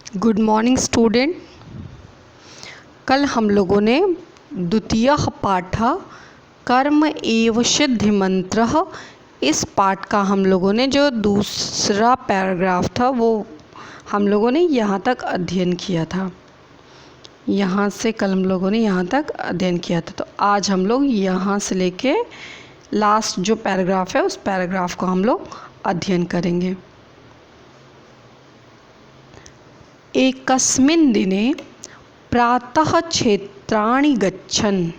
Good morning student. कल हम लोगों ने द्वितीय पाठ कर्म एव सिद्धि मंत्र, इस पाठ का हम लोगों ने जो दूसरा पैराग्राफ था वो हम लोगों ने यहाँ तक अध्ययन किया था। यहाँ से कल हम लोगों ने यहाँ तक अध्ययन किया था। तो आज हम लोग यहाँ से लेके लास्ट जो पैराग्राफ है उस पैराग्राफ को हम लोग अध्ययन करेंगे। एकस्मिन् दिने प्रातः क्षेत्राणि गच्छन्।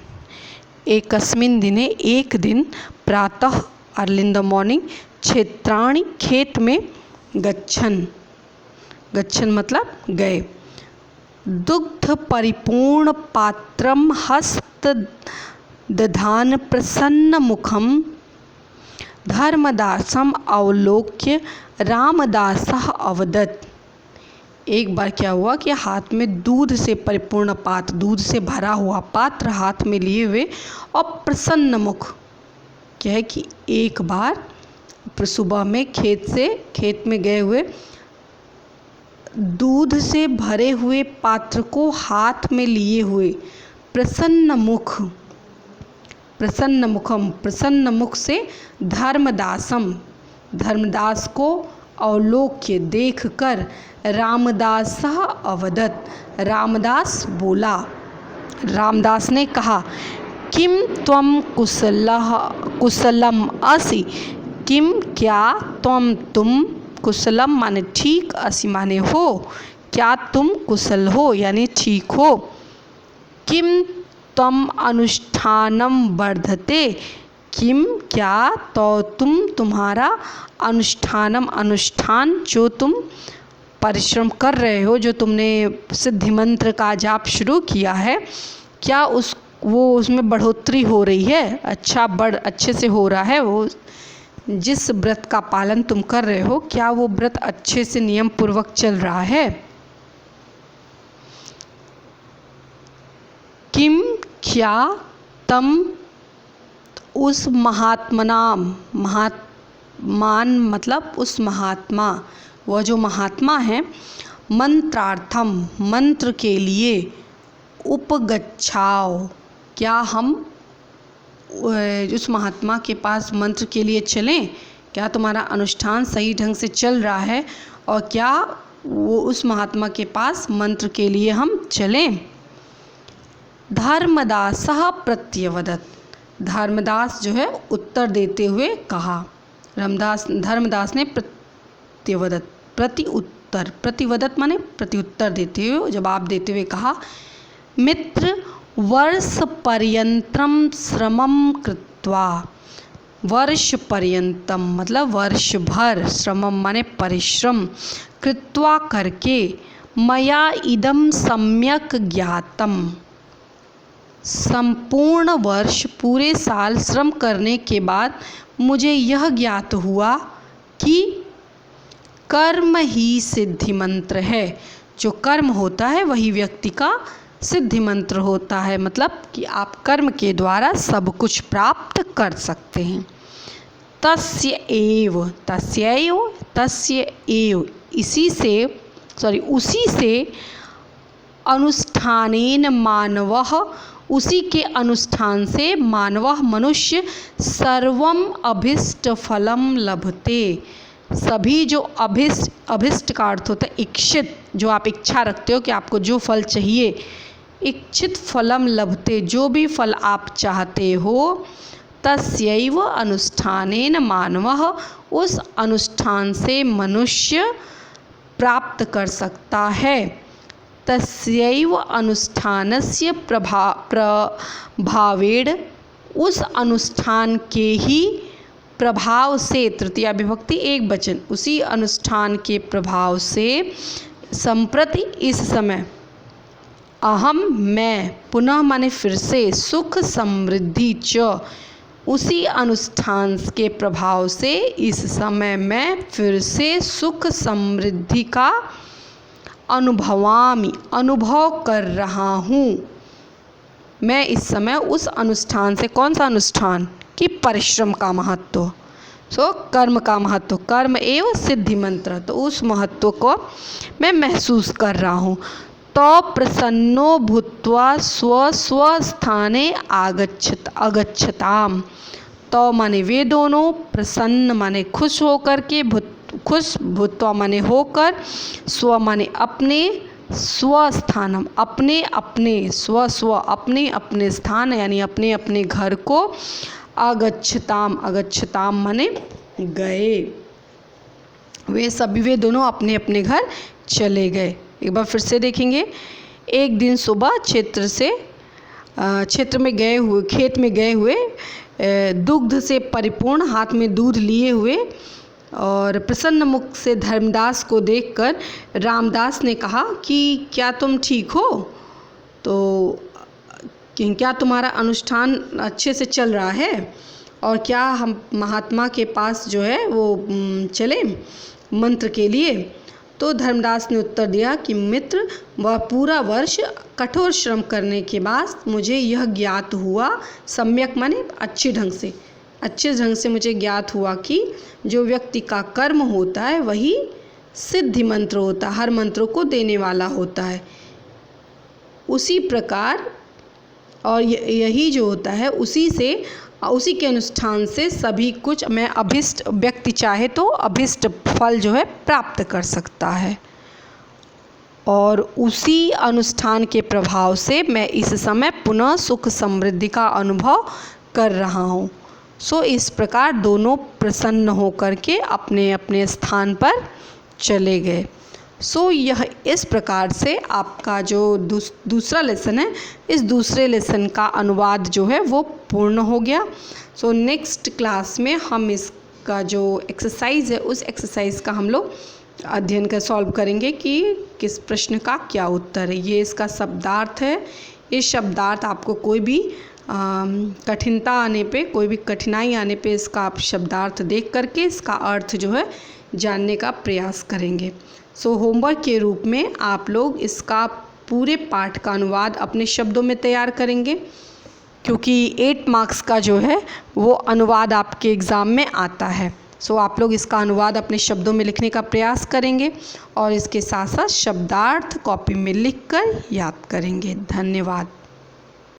एकस्मिन् दिने एक दिन, प्रातः अर्ली इन द मॉर्निंग, क्षेत्राणि खेत में, गच्छन् गच्छन् मतलब गए, दुग्ध परिपूर्ण पात्रम हस्त दधान प्रसन्न मुखम धर्मदासम अवलोक्य रामदासः अवदत्। एक बार क्या हुआ कि हाथ में दूध से परिपूर्ण पात्र, दूध से भरा हुआ पात्र हाथ में लिए हुए और प्रसन्न मुख, क्या है कि एक बार सुबह में खेत में गए हुए दूध से भरे हुए पात्र को हाथ में लिए हुए प्रसन्न मुख से धर्मदास को अवलोक्य देखकर रामदासः अवदत्, रामदास बोला, रामदास ने कहा, किम त्वं कुशलम असि, किम क्या, तुम कुशलम माने ठीक, असि माने हो, क्या तुम कुशल हो यानी ठीक हो, किम त्वं अनुष्ठानम वर्धते, किम क्या, तो तुम्हारा अनुष्ठान जो तुम परिश्रम कर रहे हो, जो तुमने सिद्धि मंत्र का जाप शुरू किया है, क्या उसमें बढ़ोतरी हो रही है, अच्छे से हो रहा है, वो जिस व्रत का पालन तुम कर रहे हो क्या वो व्रत अच्छे से नियम पूर्वक चल रहा है। किम क्या तम उस महात्मान मतलब उस महात्मा, वह जो महात्मा है, मंत्रार्थम मंत्र के लिए, उपगच्छाओ क्या हम उस महात्मा के पास मंत्र के लिए चलें, क्या तुम्हारा अनुष्ठान सही ढंग से चल रहा है और क्या वो उस महात्मा के पास मंत्र के लिए हम चलें। धर्मदासः प्रत्यवदत्, धर्मदास जो है उत्तर देते हुए कहा, धर्मदास ने प्रत्यवदत् प्रतिवदत् माने प्रत्युत्तर देते हुए, जवाब देते हुए कहा, मित्र वर्ष पर्यंतम श्रमम कृत्वा, वर्ष पर्यंतम मतलब वर्ष भर, श्रमम माने परिश्रम, कृत्वा करके, मया इदम सम्यक ज्ञातम, संपूर्ण वर्ष पूरे साल श्रम करने के बाद मुझे यह ज्ञात हुआ कि कर्म ही सिद्धि मंत्र है, जो कर्म होता है वही व्यक्ति का सिद्धि मंत्र होता है, मतलब कि आप कर्म के द्वारा सब कुछ प्राप्त कर सकते हैं। उसी से अनुष्ठानेन मानवः, उसी के अनुष्ठान से मानवः मनुष्य सर्वम अभीष्ट फलम लभते, सभी जो अभिष्ट का अर्थ होता है इच्छित, जो आप इच्छा रखते हो कि आपको जो फल चाहिए, इच्छित फलम लभते, जो भी फल आप चाहते हो, तस्यैव अनुष्ठानेन मानवः, उस अनुष्ठान से मनुष्य प्राप्त कर सकता है। तस्यैव अनुष्ठानस्य प्रभावेण, उस अनुष्ठान के ही प्रभाव से, तृतीया विभक्ति एक वचन, उसी अनुष्ठान के प्रभाव से, संप्रति इस समय, अहम मैं, पुनः माने फिर से, सुख समृद्धि च, उसी अनुष्ठान के प्रभाव से इस समय मैं फिर से सुख समृद्धि का अनुभव कर रहा हूँ। मैं इस समय उस अनुष्ठान से, कौन सा अनुष्ठान कि परिश्रम का महत्व, सो कर्म का महत्व, कर्म एवं सिद्धि मंत्र, तो उस महत्व को मैं महसूस कर रहा हूँ। तो प्रसन्नो भूत्वा स्वस्थाने अगच्छताम। तो माने वे दोनों, प्रसन्न माने खुश होकर के, खुश, भूत्वा माने होकर, स्व माने अपने, स्वस्थानम अपने अपने, स्व अपने अपने स्थान यानी अपने अपने घर को, अगच्छताम, अगच्छताम माने गए, वे दोनों अपने अपने घर चले गए। एक बार फिर से देखेंगे। एक दिन सुबह क्षेत्र में गए हुए, खेत में गए हुए, दुग्ध से परिपूर्ण हाथ में दूध लिए हुए और प्रसन्न मुख से धर्मदास को देखकर रामदास ने कहा कि क्या तुम ठीक हो? तो क्या तुम्हारा अनुष्ठान अच्छे से चल रहा है? और क्या हम महात्मा के पास जो है वो चले मंत्र के लिए? तो धर्मदास ने उत्तर दिया कि मित्र, वह पूरा वर्ष कठोर श्रम करने के बाद मुझे यह ज्ञात हुआ, सम्यक माने अच्छे ढंग से मुझे ज्ञात हुआ कि जो व्यक्ति का कर्म होता है वही सिद्धि मंत्र होता है, हर मंत्रों को देने वाला होता है। उसी प्रकार और यही जो होता है उसी के अनुष्ठान से सभी कुछ मैं अभिष्ट, व्यक्ति चाहे तो अभिष्ट फल जो है प्राप्त कर सकता है। और उसी अनुष्ठान के प्रभाव से मैं इस समय पुनः सुख समृद्धि का अनुभव कर रहा हूँ। सो इस प्रकार दोनों प्रसन्न होकर के अपने अपने स्थान पर चले गए। सो यह इस प्रकार से आपका जो दूसरा लेसन है, इस दूसरे लेसन का अनुवाद जो है वो पूर्ण हो गया। सो नेक्स्ट क्लास में हम इसका जो एक्सरसाइज है उस एक्सरसाइज का हम लोग अध्ययन कर सॉल्व करेंगे कि किस प्रश्न का क्या उत्तर है। ये इसका शब्दार्थ है। इस शब्दार्थ आपको कोई भी कठिनता आने पे, कोई भी कठिनाई आने पे इसका आप शब्दार्थ देख करके इसका अर्थ जो है जानने का प्रयास करेंगे। सो होमवर्क के रूप में आप लोग इसका पूरे पाठ का अनुवाद अपने शब्दों में तैयार करेंगे, क्योंकि 8 मार्क्स का जो है वो अनुवाद आपके एग्ज़ाम में आता है। सो आप लोग इसका अनुवाद अपने शब्दों में लिखने का प्रयास करेंगे और इसके साथ साथ शब्दार्थ कॉपी में लिखकर याद करेंगे। धन्यवाद।